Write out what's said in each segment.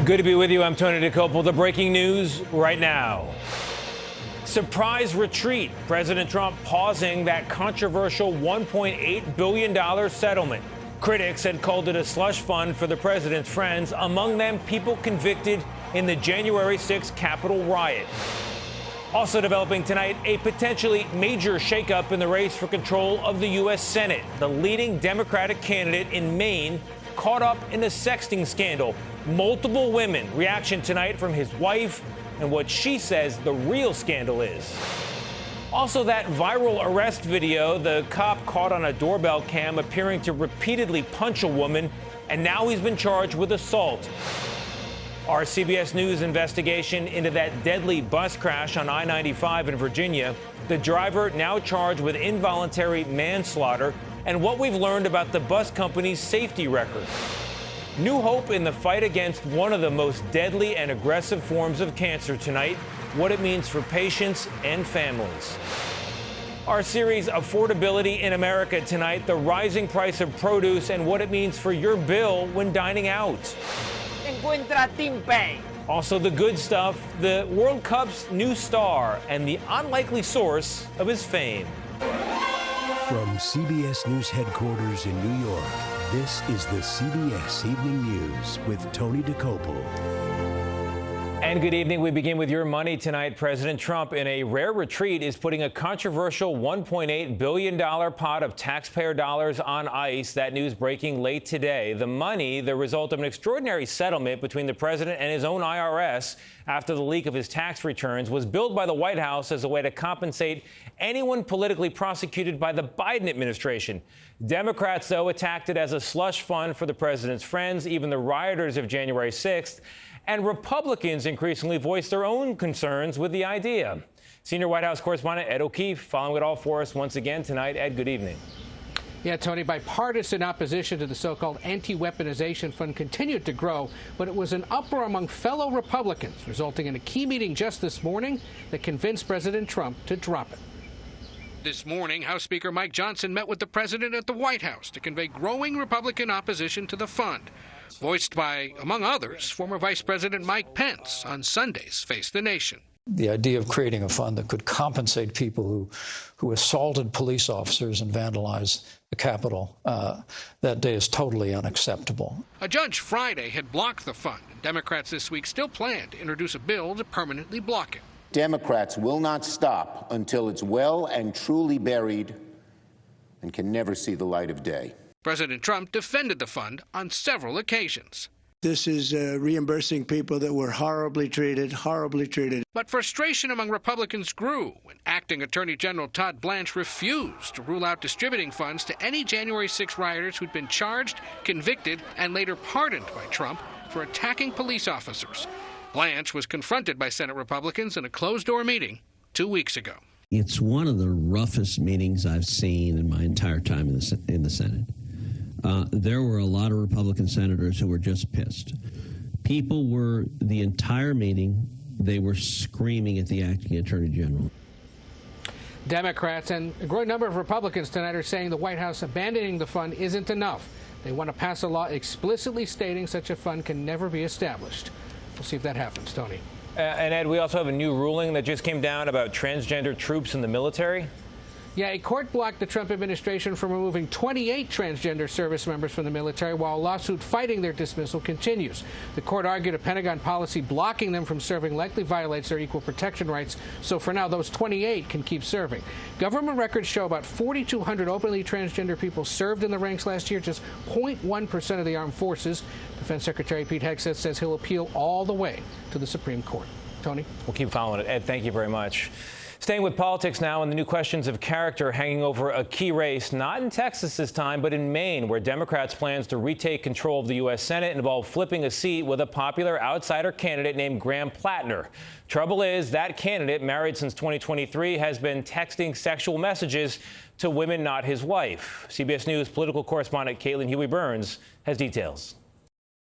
Good to be with you. I'm Tony DeCopel. The breaking news right now. Surprise retreat. President Trump pausing that controversial $1.8 billion settlement. Critics had called it a slush fund for the president's friends, among them people convicted in the January 6th Capitol riot. Also developing tonight, a potentially major shakeup in the race for control of the U.S. Senate. The leading Democratic candidate in Maine caught up in a sexting scandal. Multiple women. Reaction tonight from his wife and what she says the real scandal is. Also, that viral arrest video, the cop caught on a doorbell cam appearing to repeatedly punch a woman, and now he's been charged with assault. Our CBS News investigation into that deadly bus crash on I-95 in Virginia. The driver now charged with involuntary manslaughter, and what we've learned about the bus company's safety record. New hope in the fight against one of the most deadly and aggressive forms of cancer tonight, what it means for patients and families. Our series, Affordability in America tonight, the rising price of produce and what it means for your bill when dining out. Encuentra Timpey. Also the good stuff, the World Cup's new star and the unlikely source of his fame. From CBS News headquarters in New York, this is the CBS Evening News with Tony DeCopel. And good evening. We begin with your money tonight. President Trump, in a rare retreat, is putting a controversial $1.8 billion pot of taxpayer dollars on ice. That news breaking late today. The money, the result of an extraordinary settlement between the president and his own IRS after the leak of his tax returns, was billed by the White House as a way to compensate anyone politically prosecuted by the Biden administration. Democrats, though, attacked it as a slush fund for the president's friends, even the rioters of January 6th. And Republicans increasingly voiced their own concerns with the idea. Senior White House correspondent Ed O'Keefe following it all for us once again tonight. Ed, good evening. Yeah, Tony, bipartisan opposition to the so-called anti-weaponization fund continued to grow, but it was an uproar among fellow Republicans, resulting in a key meeting just this morning that convinced President Trump to drop it. This morning, House Speaker Mike Johnson met with the president at the White House to convey growing Republican opposition to the fund, voiced by, among others, former Vice President Mike Pence on Sunday's Face the Nation. The idea of creating a fund that could compensate people who assaulted police officers and vandalized the Capitol that day is totally unacceptable. A judge Friday had blocked the fund, and Democrats this week still plan to introduce a bill to permanently block it. Democrats will not stop until it's well and truly buried and can never see the light of day. President Trump defended the fund on several occasions. This is reimbursing people that were horribly treated. But frustration among Republicans grew when Acting Attorney General Todd Blanche refused to rule out distributing funds to any January 6 rioters who'd been charged, convicted, and later pardoned by Trump for attacking police officers. Blanche was confronted by Senate Republicans in a closed-door meeting 2 weeks ago. It's one of the roughest meetings I've seen in my entire time in the Senate. There were a lot of Republican senators who were just pissed. People were, the entire meeting, they were screaming at the acting attorney general. Democrats and a growing number of Republicans tonight are saying the White House abandoning the fund isn't enough. They want to pass a law explicitly stating such a fund can never be established. We'll see if that happens, Tony. And Ed, we also have a new ruling that just came down about transgender troops in the military. Yeah, a court blocked the Trump administration from removing 28 transgender service members from the military while a lawsuit fighting their dismissal continues. The court argued a Pentagon policy blocking them from serving likely violates their equal protection rights, so for now those 28 can keep serving. Government records show about 4,200 openly transgender people served in the ranks last year, just 0.1% of the armed forces. Defense Secretary Pete Hegseth says he'll appeal all the way to the Supreme Court. Tony? We'll keep following it. Ed, thank you very much. Staying with politics now, and the new questions of character hanging over a key race, not in Texas this time, but in Maine, where Democrats' plans to retake control of the U.S. Senate involve flipping a seat with a popular outsider candidate named Graham Plattner. Trouble is, that candidate, married since 2023, has been texting sexual messages to women not his wife. CBS News political correspondent Caitlin Huey-Burns has details.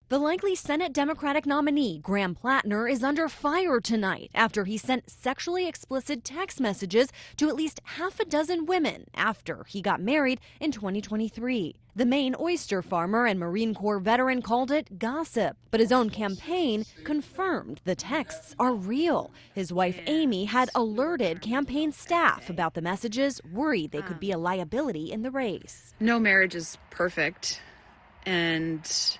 The likely Senate Democratic nominee, Graham Plattner, is under fire tonight after he sent sexually explicit text messages to at least half a dozen women after he got married in 2023. The Maine oyster farmer and Marine Corps veteran called it gossip, but his own campaign confirmed the texts are real. His wife, Amy, had alerted campaign staff about the messages, worried they could be a liability in the race. No marriage is perfect, and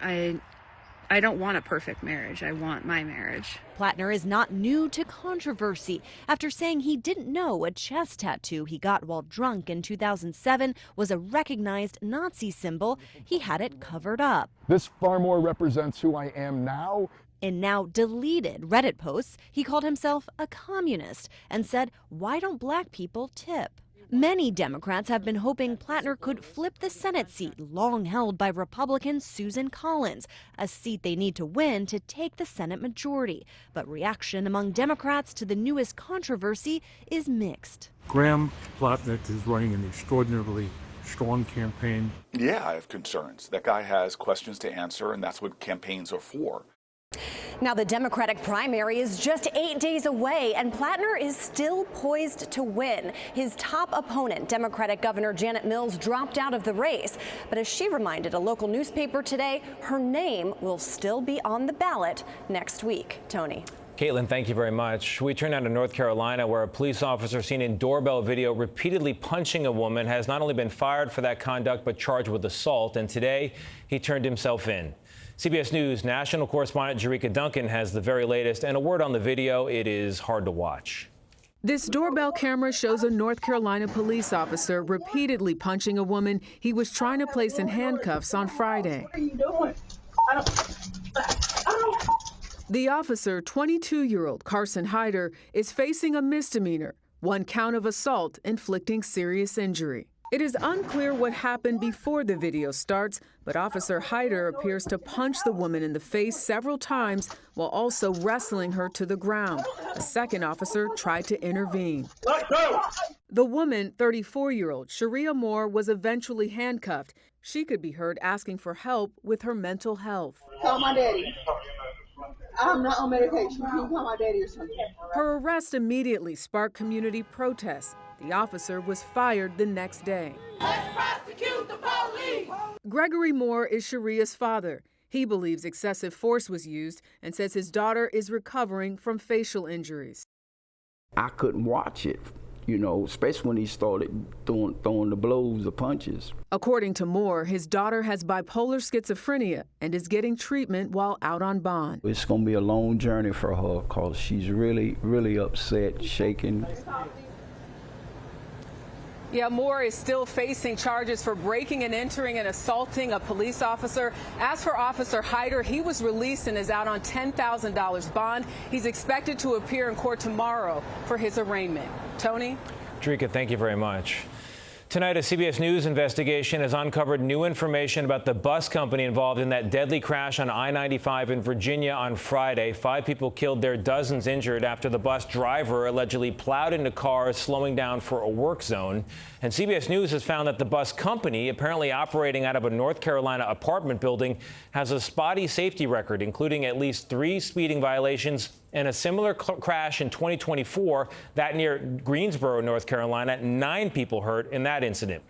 I don't want a perfect marriage. I want my marriage. Plattner is not new to controversy after saying he didn't know a chest tattoo he got while drunk in 2007 was a recognized Nazi symbol. He had it covered up. This far more represents who I am now. In now deleted Reddit posts, he called himself a communist and said, "Why don't black people tip?" Many Democrats have been hoping Plattner could flip the Senate seat long held by Republican Susan Collins, a seat they need to win to take the Senate majority. But reaction among Democrats to the newest controversy is mixed. Graham Plattner is running an extraordinarily strong campaign. Yeah, I have concerns. That guy has questions to answer, and that's what campaigns are for. Now the Democratic primary is just 8 days away, and Plattner is still poised to win. His top opponent, Democratic Governor Janet Mills, dropped out of the race. But as she reminded a local newspaper today, her name will still be on the ballot next week. Tony. Caitlin, thank you very much. We turn now to North Carolina, where a police officer seen in doorbell video repeatedly punching a woman has not only been fired for that conduct, but charged with assault. And today he turned himself in. CBS News national correspondent Jerika Duncan has the very latest, and a word on the video: it is hard to watch. This doorbell camera shows a North Carolina police officer repeatedly punching a woman he was trying to place in handcuffs on Friday. What are you doing? The officer, 22-year-old Carson Hyder, is facing a misdemeanor, 1 count of assault inflicting serious injury. It is unclear what happened before the video starts, but Officer Hyder appears to punch the woman in the face several times while also wrestling her to the ground. A second officer tried to intervene. Let go! The woman, 34-year-old Sharia Moore, was eventually handcuffed. She could be heard asking for help with her mental health. Call my daddy. I'm not on medication. You can call my daddy or something. Her arrest immediately sparked community protests. The officer was fired the next day. Let's prosecute the police! Gregory Moore is Sharia's father. He believes excessive force was used and says his daughter is recovering from facial injuries. I couldn't watch it, especially when he started throwing the blows, the punches. According to Moore, his daughter has bipolar schizophrenia and is getting treatment while out on bond. It's going to be a long journey for her because she's really, really upset, shaking. Yeah, Moore is still facing charges for breaking and entering and assaulting a police officer. As for Officer Hyder, he was released and is out on $10,000 bond. He's expected to appear in court tomorrow for his arraignment. Tony? Jerika, thank you very much. Tonight, a CBS News investigation has uncovered new information about the bus company involved in that deadly crash on I-95 in Virginia on Friday. 5 people killed there, dozens injured after the bus driver allegedly plowed into cars, slowing down for a work zone. And CBS News has found that the bus company, apparently operating out of a North Carolina apartment building, has a spotty safety record, including at least 3 speeding violations and a similar crash in 2024, that near Greensboro, North Carolina. 9 people hurt in that incident.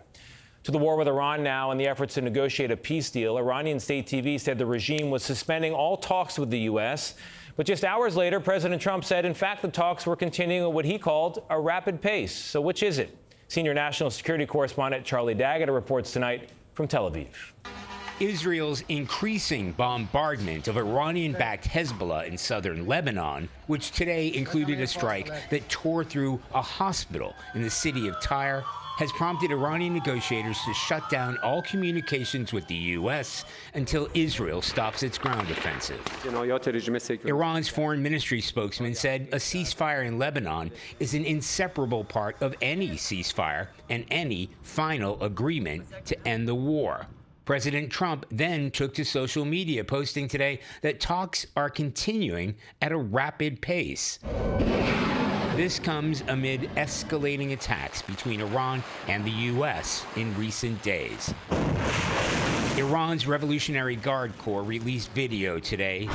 To the war with Iran now and the efforts to negotiate a peace deal. Iranian state TV said the regime was suspending all talks with the U.S. But just hours later, President Trump said, in fact, the talks were continuing at what he called a rapid pace. So which is it? Senior national security correspondent Charlie D'Agata reports tonight from Tel Aviv. Israel's increasing bombardment of Iranian-backed Hezbollah in southern Lebanon, which today included a strike that tore through a hospital in the city of Tyre, has prompted Iranian negotiators to shut down all communications with the U.S. until Israel stops its ground offensive. Iran's foreign ministry spokesman said a ceasefire in Lebanon is an inseparable part of any ceasefire and any final agreement to end the war. President Trump then took to social media, posting today that talks are continuing at a rapid pace. This comes amid escalating attacks between Iran and the U.S. in recent days. Iran's Revolutionary Guard Corps released video today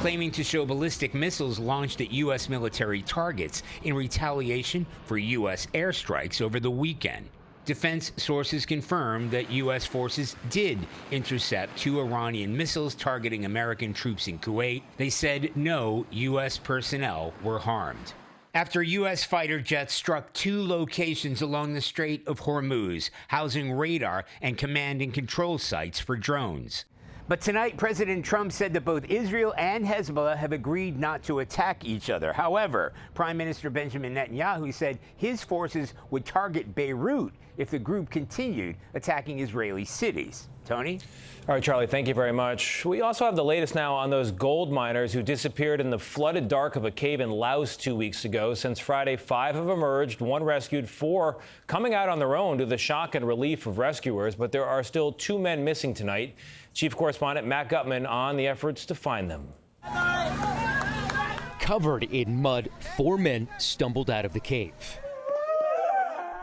claiming to show ballistic missiles launched at U.S. military targets in retaliation for U.S. airstrikes over the weekend. Defense sources confirmed that U.S. forces did intercept 2 Iranian missiles targeting American troops in Kuwait. They said no U.S. personnel were harmed. After U.S. fighter jets struck 2 locations along the Strait of Hormuz, housing radar and command and control sites for drones. But tonight, President Trump said that both Israel and Hezbollah have agreed not to attack each other. However, Prime Minister Benjamin Netanyahu said his forces would target Beirut if the group continued attacking Israeli cities. Tony? All right, Charlie, thank you very much. We also have the latest now on those gold miners who disappeared in the flooded dark of a cave in Laos 2 weeks ago. Since Friday, 5 have emerged, 1 rescued, 4 coming out on their own to the shock and relief of rescuers. But there are still 2 men missing tonight. Chief Correspondent Matt Gutman on the efforts to find them. Covered in mud, 4 men stumbled out of the cave.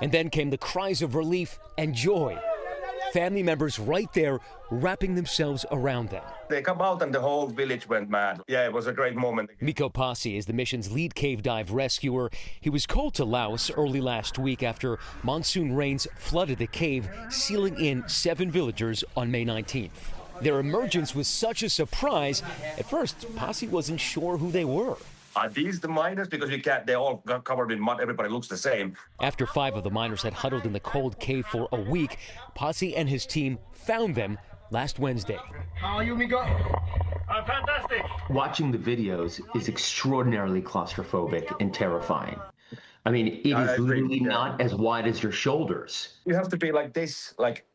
And then came the cries of relief and joy. Family members right there wrapping themselves around them. They come out and the whole village went mad. Yeah, it was a great moment. Miko Pasi is the mission's lead cave dive rescuer. He was called to Laos early last week after monsoon rains flooded the cave, sealing in 7 villagers on May 19th. Their emergence was such a surprise. At first, Pasi wasn't sure who they were. Are these the miners? Because they all got covered in mud. Everybody looks the same. After 5 of the miners had huddled in the cold cave for a week, Pasi and his team found them last Wednesday. How are you, Miko? Fantastic. Watching the videos is extraordinarily claustrophobic and terrifying. I mean, it is literally not as wide as your shoulders. You have to be like this, like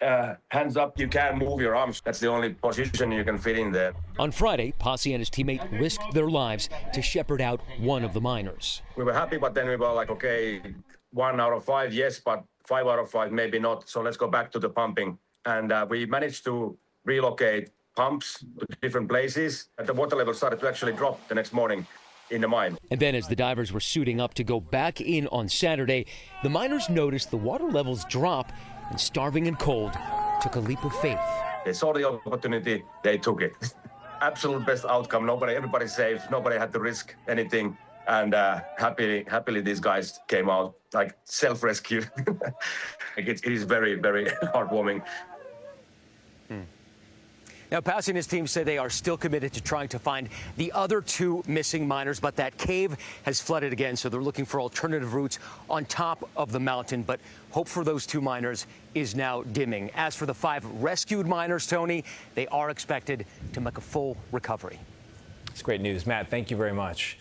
hands up. You can't move your arms. That's the only position you can fit in there. On Friday, Pasi and his teammate risked their lives to shepherd out one of the miners. We were happy, but then we were like, okay, 1 out of 5, yes, but 5 out of 5, maybe not. So let's go back to the pumping. And we managed to relocate pumps to different places. And the water level started to actually drop the next morning in the mine. And then as the divers were suiting up to go back in on Saturday, the miners noticed the water levels drop and, starving and cold, took a leap of faith. They saw the opportunity, they took it. Absolute best outcome. Everybody safe, nobody had to risk anything. And happily these guys came out like self-rescue. It is very, very heartwarming. Now, Pasi and his team say they are still committed to trying to find the other 2 missing miners, but that cave has flooded again, so they're looking for alternative routes on top of the mountain. But hope for those 2 miners is now dimming. As for the 5 rescued miners, Tony, they are expected to make a full recovery. It's great news. Matt, thank you very much.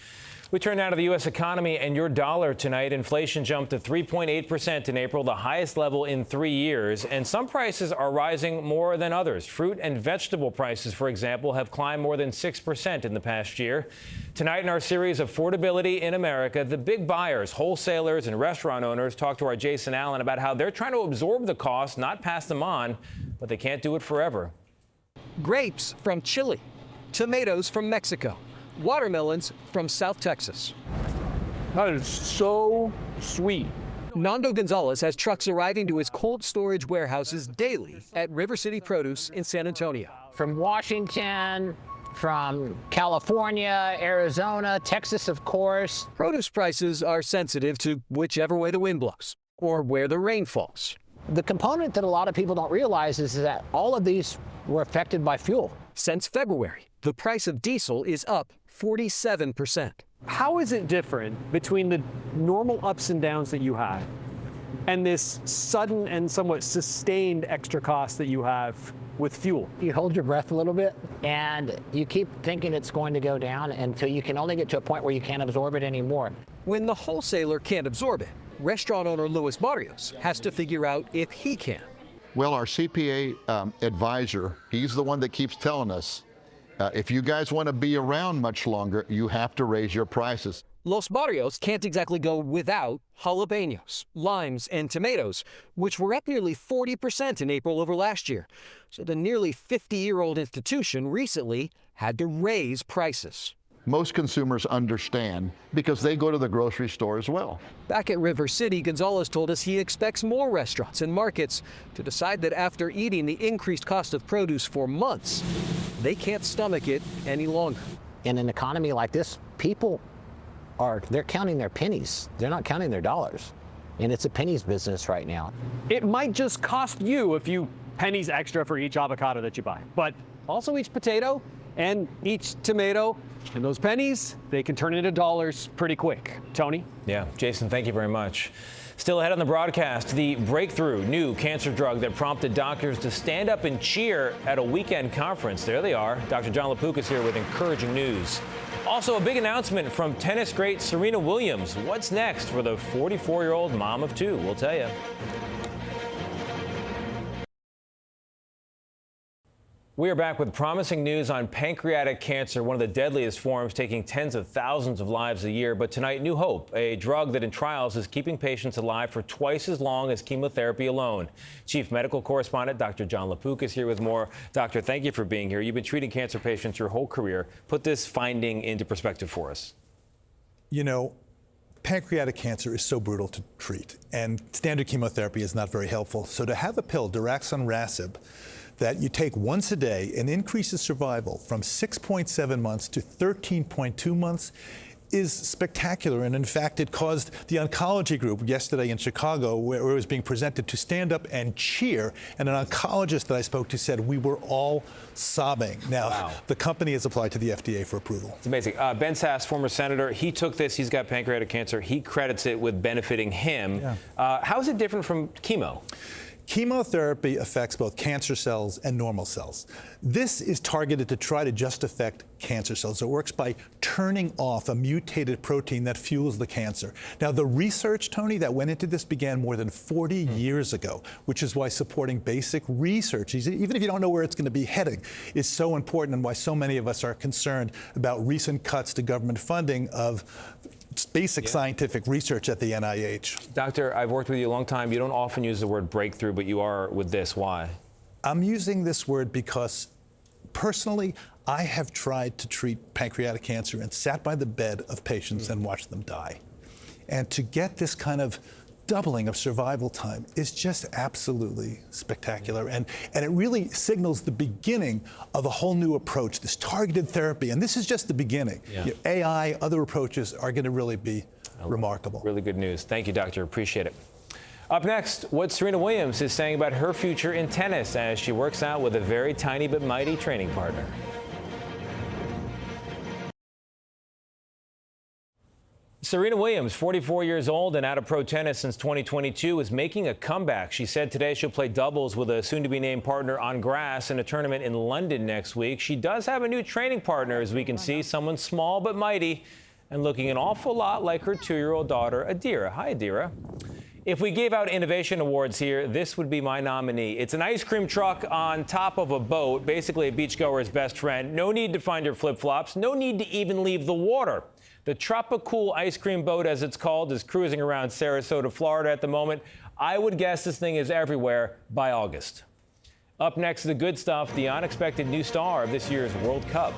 We turn now to the U.S. economy and your dollar tonight. Inflation jumped to 3.8% in April, the highest level in 3 years. And some prices are rising more than others. Fruit and vegetable prices, for example, have climbed more than 6% in the past year. Tonight in our series Affordability in America, the big buyers, wholesalers and restaurant owners talk to our Jason Allen about how they're trying to absorb the costs, not pass them on, but they can't do it forever. Grapes from Chile, tomatoes from Mexico, watermelons from South Texas. That is so sweet. Nando Gonzalez has trucks arriving to his cold storage warehouses daily at River City Produce in San Antonio. From Washington, from California, Arizona, Texas, of course. Produce prices are sensitive to whichever way the wind blows or where the rain falls. The component that a lot of people don't realize is that all of these were affected by fuel. Since February, the price of diesel is up 47%. How is it different between the normal ups and downs that you have and this sudden and somewhat sustained extra cost that you have with fuel? You hold your breath a little bit and you keep thinking it's going to go down until you can only get to a point where you can't absorb it anymore. When the wholesaler can't absorb it, restaurant owner Luis Barrios has to figure out if he can. Well, our CPA advisor, he's the one that keeps telling us, if you guys want to be around much longer, you have to raise your prices. Los Barrios can't exactly go without jalapenos, limes, and tomatoes, which were up nearly 40% in April over last year. So the nearly 50-year-old institution recently had to raise prices. most consumers understand because they go to the grocery store as well. Back at River City, Gonzalez told us he expects more restaurants and markets to decide that after eating the increased cost of produce for months, they can't stomach it any longer. In an economy like this, people they're counting their pennies. They're not counting their dollars. And it's a pennies business right now. It might just cost you a few pennies extra for each avocado that you buy, but also each potato and each tomato. And those pennies, they can turn into dollars pretty quick. Tony? Yeah, Jason, thank you very much. Still ahead on the broadcast, the breakthrough new cancer drug that prompted doctors to stand up and cheer at a weekend conference. There they are. Dr. John LaPuca is here with encouraging news. Also, a big announcement from tennis great Serena Williams. What's next for the 44-year-old mom of two? We'll tell you. We are back with promising news on pancreatic cancer, one of the deadliest forms, taking tens of thousands of lives a year. But tonight, new hope, a drug that in trials is keeping patients alive for twice as long as chemotherapy alone. Chief Medical Correspondent Dr. John LaPuca is here with more. Doctor, thank you for being here. You've been treating cancer patients your whole career. Put this finding into perspective for us. You know, pancreatic cancer is so brutal to treat, and standard chemotherapy is not very helpful. So to have a pill, daraxonrasib, that you take once a day and increases survival from 6.7 months to 13.2 months is spectacular. And in fact, it caused the oncology group yesterday in Chicago, where it was being presented, to stand up and cheer. And an oncologist that I spoke to said we were all sobbing. Now, the company has applied to the FDA for approval. It's amazing. Ben Sasse, former senator, he took this. He's got pancreatic cancer. He credits it with benefiting him. Yeah. How is it different from chemo? Chemotherapy affects both cancer cells and normal cells. This is targeted to try to just affect cancer cells. It works by turning off a mutated protein that fuels the cancer. Now, the research, Tony, that went into this began more than 40 years ago, which is why supporting basic research, even if you don't know where it's going to be heading, is so important, and why so many of us are concerned about recent cuts to government funding of basic scientific research at the NIH. Doctor, I've worked with you a long time. You don't often use the word breakthrough, but you are with this. Why? I'm using this word because personally, I have tried to treat pancreatic cancer and sat by the bed of patients and watched them die. And to get this kind of doubling of survival time is just absolutely spectacular. And it really signals the beginning of a whole new approach, this targeted therapy. And this is just the beginning. Yeah. AI, other approaches are going to really be remarkable. Really good news. Thank you, Doctor. Appreciate it. Up next, what Serena Williams is saying about her future in tennis as she works out with a very tiny but mighty training partner. Serena Williams, 44 years old and out of pro tennis since 2022, is making a comeback. She said today she'll play doubles with a soon-to-be-named partner on grass in a tournament in London next week. She does have a new training partner, as we can see, someone small but mighty and looking an awful lot like her 2-year-old daughter, Adira. Hi, Adira. If we gave out innovation awards here, this would be my nominee. It's an ice cream truck on top of a boat, basically a beachgoer's best friend. No need to find your flip-flops. No need to even leave the water. The Tropicool ice cream boat, as it's called, is cruising around Sarasota, Florida at the moment. I would guess this thing is everywhere by August. Up next, the good stuff, the unexpected new star of this year's World Cup.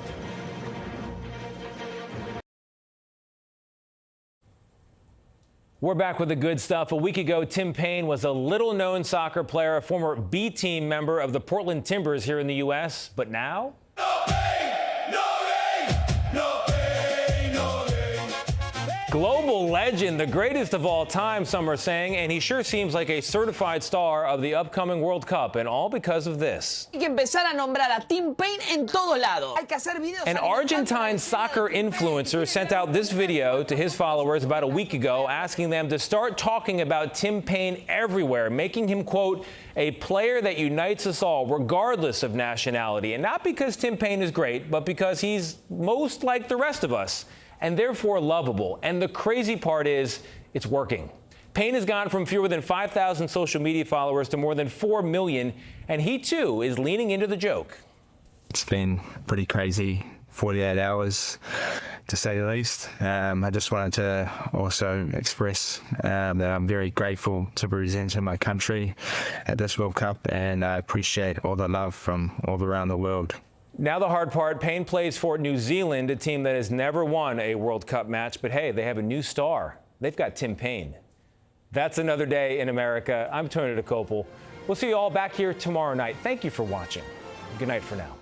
We're back with the good stuff. A week ago, Tim Payne was a little-known soccer player, a former B-team member of the Portland Timbers here in the U.S. But now? Global legend, the greatest of all time, some are saying, and he sure seems like a certified star of the upcoming World Cup, and all because of this. An Argentine soccer influencer sent out this video to his followers about a week ago, asking them to start talking about Tim Payne everywhere, making him, quote, a player that unites us all, regardless of nationality. And not because Tim Payne is great, but because he's most like the rest of us, and therefore lovable. And the crazy part is, it's working. Payne has gone from fewer than 5,000 social media followers to more than 4 million, and he too is leaning into the joke. It's been pretty crazy 48 hours, to say the least. I just wanted to also express that I'm very grateful to be representing my country at this World Cup, and I appreciate all the love from all around the world. Now the hard part, Payne plays for New Zealand, a team that has never won a World Cup match. But hey, they have a new star. They've got Tim Payne. That's another day in America. I'm Tony DeCopel. We'll see you all back here tomorrow night. Thank you for watching. Good night for now.